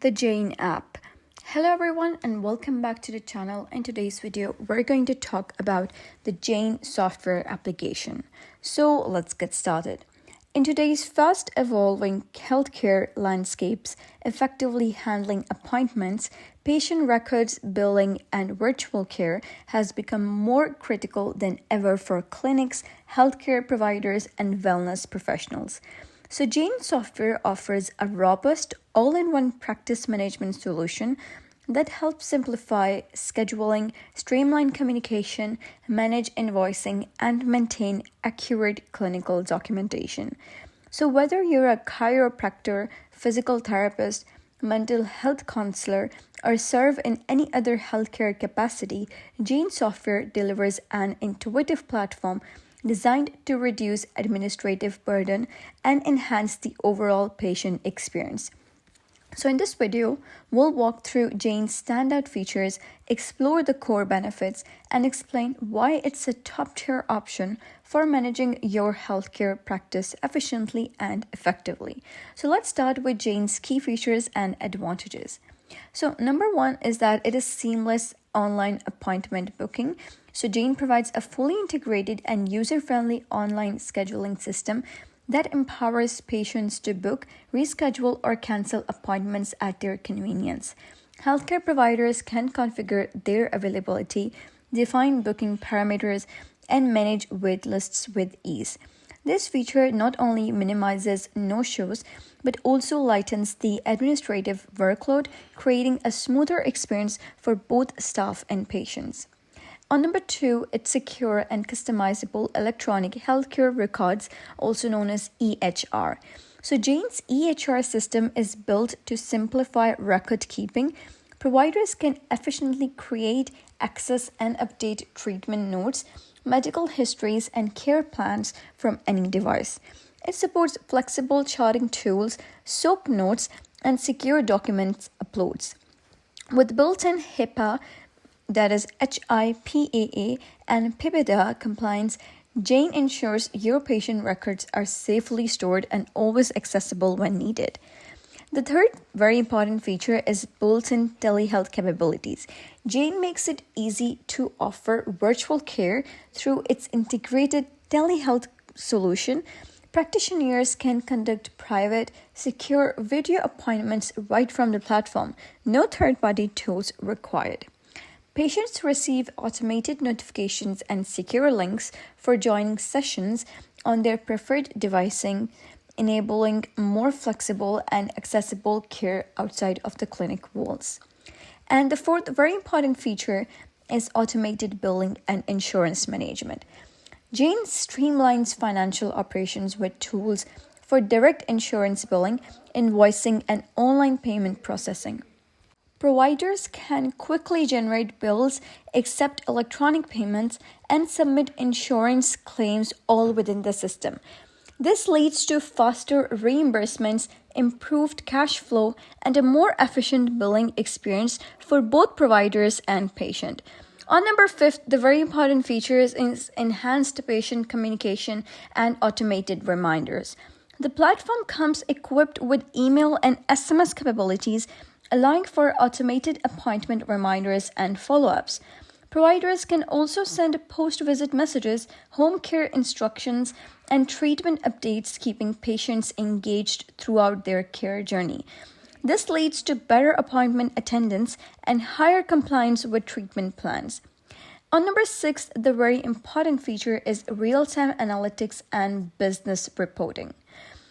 The Jane app. Hello everyone and welcome back to the channel. In today's video, we're going to talk about the Jane software application. So let's get started. In today's fast evolving healthcare landscapes, effectively handling appointments, patient records, billing, and virtual care has become more critical than ever for clinics, healthcare providers, and wellness professionals. So Jane Software offers a robust, all-in-one practice management solution that helps simplify scheduling, streamline communication, manage invoicing, and maintain accurate clinical documentation. So whether you're a chiropractor, physical therapist, mental health counselor, or serve in any other healthcare capacity, Jane Software delivers an intuitive platform designed to reduce administrative burden and enhance the overall patient experience. So in this video, we'll walk through Jane's standout features, explore the core benefits, and explain why it's a top-tier option for managing your healthcare practice efficiently and effectively. So let's start with Jane's key features and advantages. So number one is that it is seamless online appointment booking. So Jane provides a fully integrated and user-friendly online scheduling system that empowers patients to book, reschedule, or cancel appointments at their convenience. Healthcare providers can configure their availability, define booking parameters, and manage wait lists with ease. This feature not only minimizes no-shows, but also lightens the administrative workload, creating a smoother experience for both staff and patients. On number two, it's secure and customizable electronic healthcare records, also known as EHR. So Jane's EHR system is built to simplify record keeping. Providers can efficiently create, access, and update treatment notes, medical histories, and care plans from any device. It supports flexible charting tools, SOAP notes, and secure documents uploads. With built-in HIPAA, that is HIPAA, and PIPEDA compliance, Jane ensures your patient records are safely stored and always accessible when needed. The third very important feature is built-in telehealth capabilities. Jane makes it easy to offer virtual care through its integrated telehealth solution. Practitioners can conduct private, secure video appointments right from the platform. No third-party tools required. Patients receive automated notifications and secure links for joining sessions on their preferred device, enabling more flexible and accessible care outside of the clinic walls. And the fourth very important feature is automated billing and insurance management. Jane streamlines financial operations with tools for direct insurance billing, invoicing, and online payment processing. Providers can quickly generate bills, accept electronic payments, and submit insurance claims all within the system. This leads to faster reimbursements, improved cash flow, and a more efficient billing experience for both providers and patient. On number 5, the very important features is enhanced patient communication and automated reminders. The platform comes equipped with email and SMS capabilities, allowing for automated appointment reminders and follow-ups. Providers can also send post-visit messages, home care instructions, and treatment updates, keeping patients engaged throughout their care journey. This leads to better appointment attendance and higher compliance with treatment plans. On number 6, the very important feature is real-time analytics and business reporting.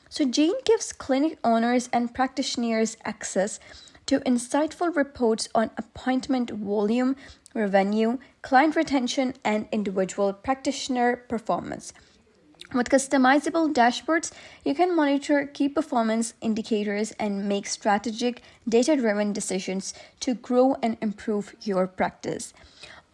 So Jane gives clinic owners and practitioners access to insightful reports on appointment volume, revenue, client retention, and individual practitioner performance. With customizable dashboards, you can monitor key performance indicators and make strategic, data-driven decisions to grow and improve your practice.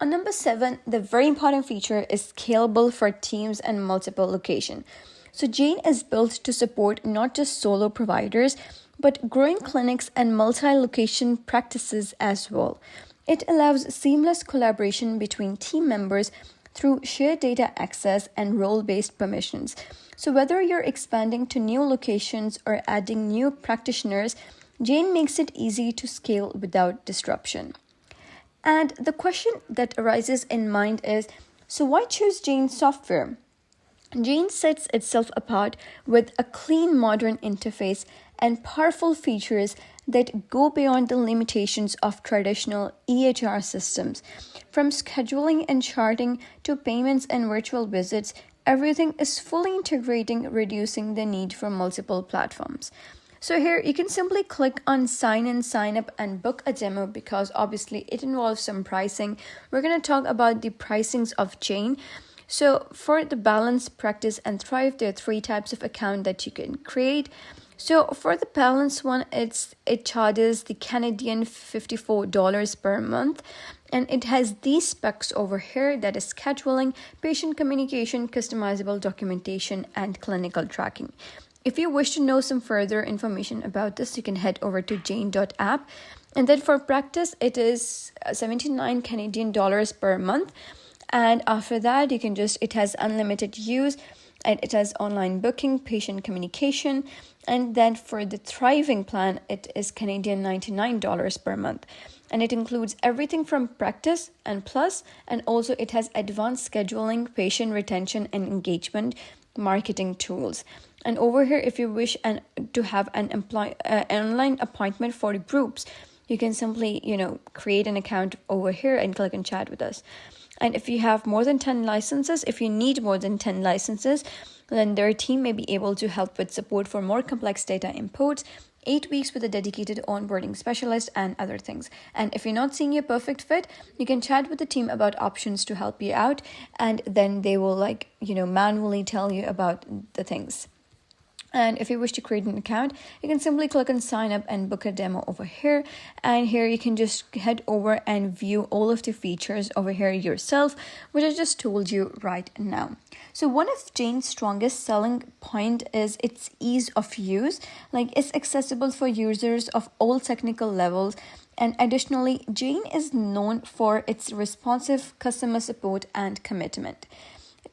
On number 7, the very important feature is scalable for teams and multiple locations. So Jane is built to support not just solo providers, but growing clinics and multi-location practices as well. It allows seamless collaboration between team members through shared data access and role-based permissions. So whether you're expanding to new locations or adding new practitioners, Jane makes it easy to scale without disruption. And the question that arises in mind is, so why choose Jane software? Jane sets itself apart with a clean modern interface and powerful features that go beyond the limitations of traditional EHR systems. From scheduling and charting to payments and virtual visits, everything is fully integrating, reducing the need for multiple platforms. So here you can simply click on sign in, sign up and book a demo because obviously it involves some pricing. We're going to talk about the pricings of Jane. So for the Balance, Practice and Thrive, there are 3 types of account that you can create. So for the Balance one, it charges the Canadian $54 per month, and it has these specs over here, that is scheduling, patient communication, customizable documentation and clinical tracking. If you wish to know some further information about this, you can head over to jane.app. And then for Practice, it is 79 Canadian dollars per month. And after that, it has unlimited use, and it has online booking, patient communication. And then for the Thriving plan, it is Canadian $99 per month. And it includes everything from Practice and Plus, and also it has advanced scheduling, patient retention and engagement, marketing tools. And over here, if you wish to have an online appointment for the groups, you can simply, create an account over here and click and chat with us. And if you have more than 10 licenses, if you need more than 10 licenses, then their team may be able to help with support for more complex data imports, 8 weeks with a dedicated onboarding specialist, and other things. And if you're not seeing your perfect fit, you can chat with the team about options to help you out, and then they will manually tell you about the things. And if you wish to create an account, you can simply click on sign up and book a demo over here. And here you can just head over and view all of the features over here yourself, which I just told you right now. So one of Jane's strongest selling point is its ease of use. It's accessible for users of all technical levels. And additionally, Jane is known for its responsive customer support and commitment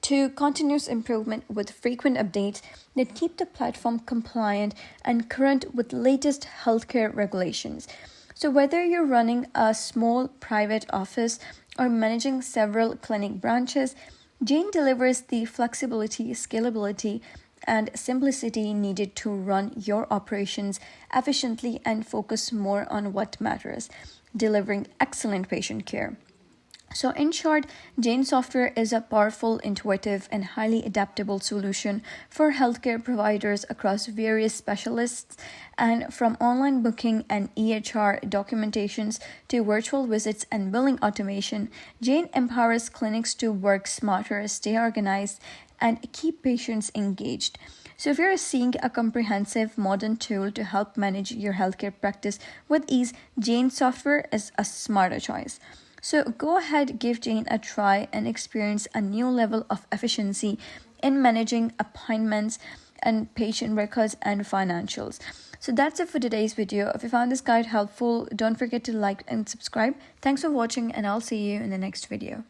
to continuous improvement with frequent updates that keep the platform compliant and current with latest healthcare regulations. So whether you're running a small private office or managing several clinic branches, Jane delivers the flexibility, scalability, and simplicity needed to run your operations efficiently and focus more on what matters, delivering excellent patient care. So in short, Jane Software is a powerful, intuitive, and highly adaptable solution for healthcare providers across various specialists, and from online booking and EHR documentations to virtual visits and billing automation, Jane empowers clinics to work smarter, stay organized, and keep patients engaged. So if you're seeking a comprehensive modern tool to help manage your healthcare practice with ease, Jane Software is a smarter choice. So go ahead, give Jane a try and experience a new level of efficiency in managing appointments and patient records and financials. So that's it for today's video. If you found this guide helpful, don't forget to like and subscribe. Thanks for watching, and I'll see you in the next video.